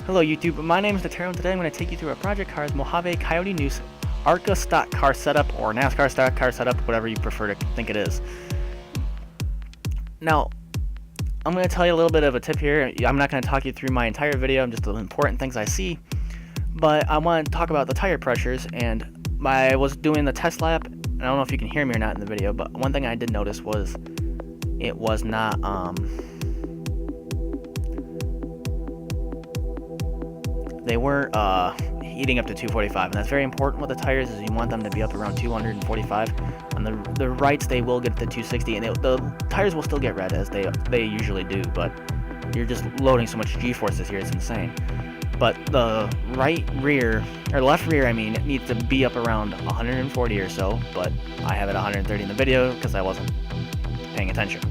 Hello YouTube, my name is Natero and today I'm going to take you through a Project Cars Mojave Coyote Noose ARCA stock car setup or NASCAR stock car setup, whatever you prefer to think it is. Now, I'm going to tell you a little bit of a tip here. I'm not going to talk you through my entire video, just the important things I see, but I want to talk about the tire pressures. And I was doing the test lap, and I don't know if you can hear me or not in the video, but one thing I did notice was it was not they weren't heating up to 245, and that's very important with the tires, is you want them to be up around 245. On the rights, they will get to 260, and the tires will still get red as they usually do, but you're just loading so much G-forces here, it's insane. But the right rear, or left rear, I mean, it needs to be up around 140 or so, but I have it 130 in the video because I wasn't paying attention.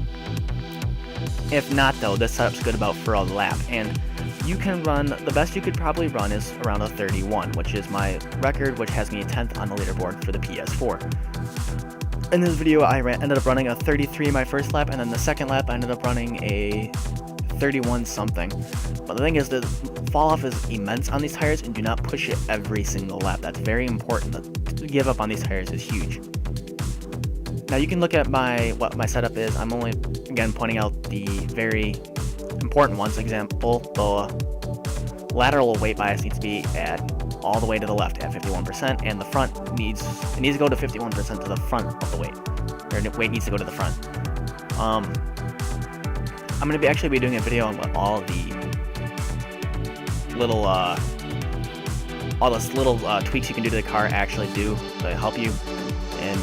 If not, though, this setup's good about for a lap, and you can run, the best you could probably run is around a 31, which is my record, which has me 10th on the leaderboard for the PS4. In this video, I ended up running a 33 my first lap, and then the second lap I ended up running a 31 something. But the thing is, the fall off is immense on these tires, and do not push it every single lap. That's very important. To give up on these tires is huge. Now you can look at what my setup is. I'm only, again, pointing out the very important ones. Example, the lateral weight bias needs to be at all the way to the left at 51%, and the front needs to go to 51% to the front of the weight, or the weight needs to go to the front. I'm going to actually be doing a video on what all the little tweaks you can do to the car actually do to help you. And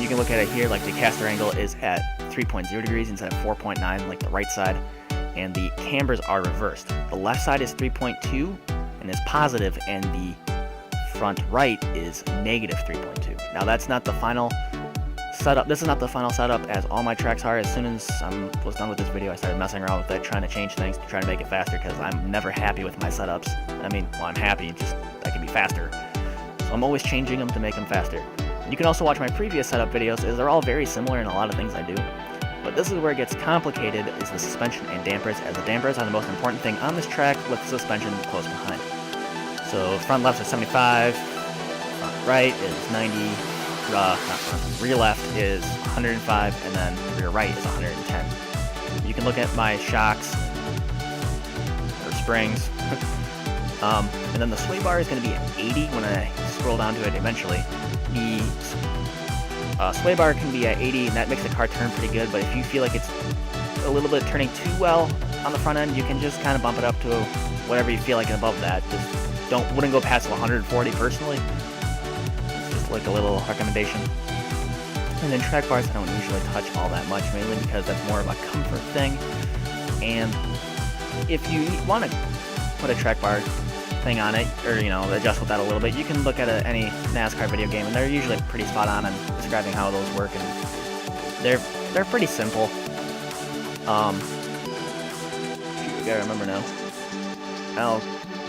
you can look at it here, like the caster angle is at 3.0 degrees instead of 4.9 like the right side, and the cambers are reversed. The left side is 3.2 and is positive, and the front right is negative 3.2. Now that's not the final setup. This is not the final setup, as all my tracks are. As soon as I was done with this video, I started messing around with it, trying to change things to try to make it faster, because I'm never happy with my setups. I mean, well, I'm happy, just I can be faster. So I'm always changing them to make them faster. You can also watch my previous setup videos, as they're all very similar in a lot of things I do. But this is where it gets complicated, is the suspension and dampers, as the dampers are the most important thing on this track, with suspension close behind. So front left is 75, front right is 90, rear left is 105, and then rear right is 110. You can look at my shocks, or springs, and then the sway bar is going to be at 80 when I scroll down to it eventually. The sway bar can be at 80, and that makes the car turn pretty good, but if you feel like it's a little bit turning too well on the front end, you can just kind of bump it up to whatever you feel like above that. Just wouldn't go past 140 personally. Just like a little recommendation. And then track bars I don't usually touch all that much, mainly because that's more of a comfort thing. And if you want to put a track bar thing on it, or adjust with that a little bit, you can look at any NASCAR video game, and they're usually pretty spot on in describing how those work, and they're pretty simple. I gotta remember now. I'll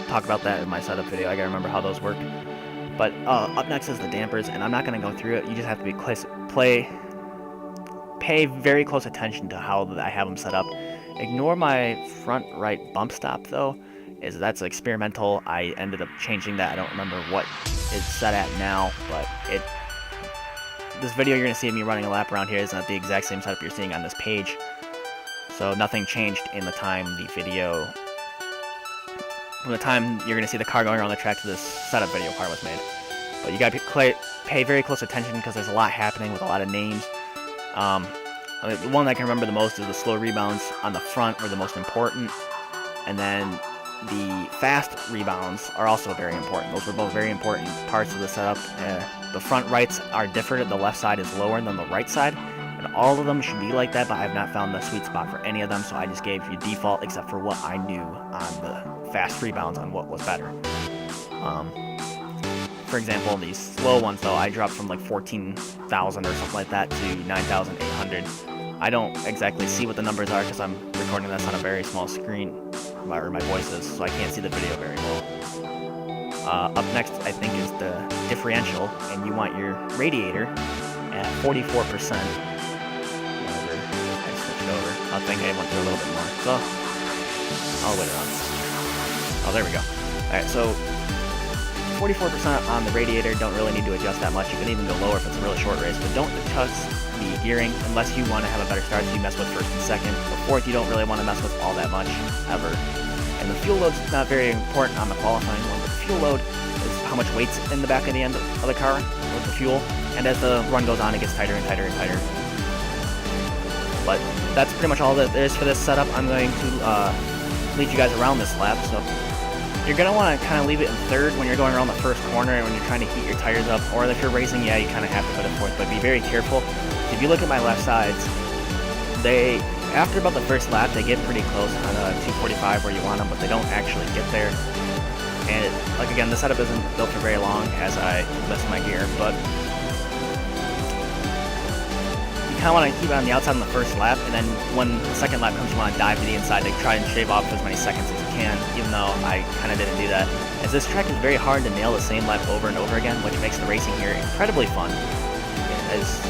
talk about that in my setup video. I gotta remember how those work. But up next is the dampers, and I'm not gonna go through it. You just have to pay very close attention to how I have them set up. Ignore my front right bump stop though, is that's experimental. I ended up changing that. I don't remember what it's set at now, but this video you're gonna see me running a lap around here is not the exact same setup you're seeing on this page. So nothing changed in the time from the time you're going to see the car going around the track to this setup video part was made. But you got to pay very close attention, because there's a lot happening with a lot of names. The one I can remember the most is the slow rebounds on the front were the most important, and then the fast rebounds are also very important. Those were both very important parts of the setup. The front rights are different. The left side is lower than the right side. And all of them should be like that, but I have not found the sweet spot for any of them, so I just gave you default, except for what I knew on the fast rebounds on what was better. For example, these slow ones, though, I dropped from like 14,000 or something like that to 9,800. I don't exactly see what the numbers are, because I'm recording this on a very small screen, where my voice is, so I can't see the video very well. Up next, I think, is the differential, and you want your radiator at 44%. I think I went through a little bit more, so I'll wait around. Oh, there we go. Alright, so 44% on the radiator, don't really need to adjust that much. You can even go lower if it's a really short race, but don't adjust the gearing unless you want to have a better start, so you mess with first and second. But fourth, you don't really want to mess with all that much, ever. And the fuel load's not very important on the qualifying one, but the fuel load is how much weight's in the back of the end of the car with the fuel. And as the run goes on, it gets tighter and tighter and tighter. But that's pretty much all that there is for this setup. I'm going to lead you guys around this lap, so you're going to want to kind of leave it in third when you're going around the first corner and when you're trying to heat your tires up, or if you're racing, yeah, you kind of have to put it fourth, but be very careful. If you look at my left sides, after about the first lap, they get pretty close on a 245 where you want them, but they don't actually get there. And like again, the setup isn't built for very long as I list my gear, but you kind of want to keep it on the outside on the first lap, and then when the second lap comes, you want to dive to the inside to try and shave off as many seconds as you can, even though I kind of didn't do that. As this track is very hard to nail the same lap over and over again, which makes the racing here incredibly fun. This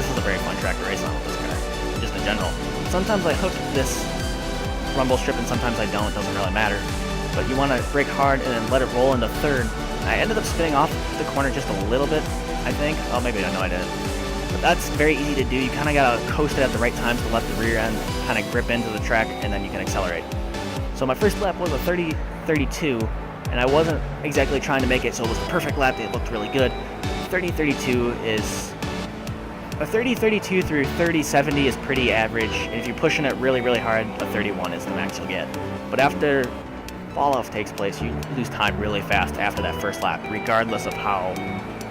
is a very fun track to race on with this car, just in general. Sometimes I hook this rumble strip and sometimes I don't, it doesn't really matter. But you want to brake hard and then let it roll into third. I ended up spinning off the corner just a little bit, I think. Oh, maybe I know I didn't. But that's very easy to do. You kind of got to coast it at the right times to let the rear end kind of grip into the track, and then you can accelerate. So my first lap was a 30.32, and I wasn't exactly trying to make it so it was the perfect lap. It looked really good. 30.32 is... A 30.32 through 30.70 is pretty average, and if you're pushing it really, really hard, a 31 is the max you'll get. But after fall-off takes place, you lose time really fast after that first lap, regardless of how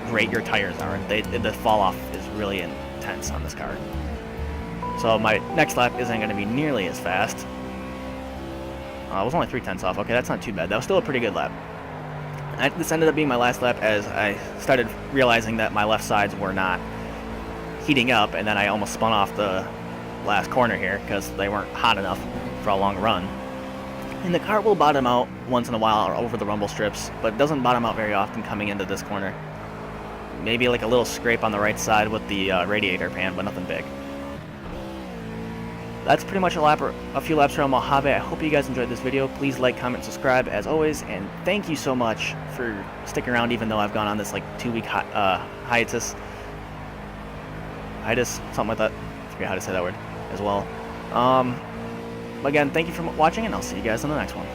great your tires are. The fall-off is really intense on this car. So my next lap isn't going to be nearly as fast. I was only 0.3 off. Okay, that's not too bad. That was still a pretty good lap. This ended up being my last lap as I started realizing that my left sides were not heating up, and then I almost spun off the last corner here because they weren't hot enough for a long run. And the car will bottom out once in a while over the rumble strips, but it doesn't bottom out very often coming into this corner. Maybe like a little scrape on the right side with the radiator pan, but nothing big. That's pretty much a few laps around Mojave. I hope you guys enjoyed this video. Please like, comment, subscribe as always, and thank you so much for sticking around even though I've gone on this like 2-week hiatus. Something like that. I forget how to say that word as well. Again, thank you for watching, and I'll see you guys in the next one.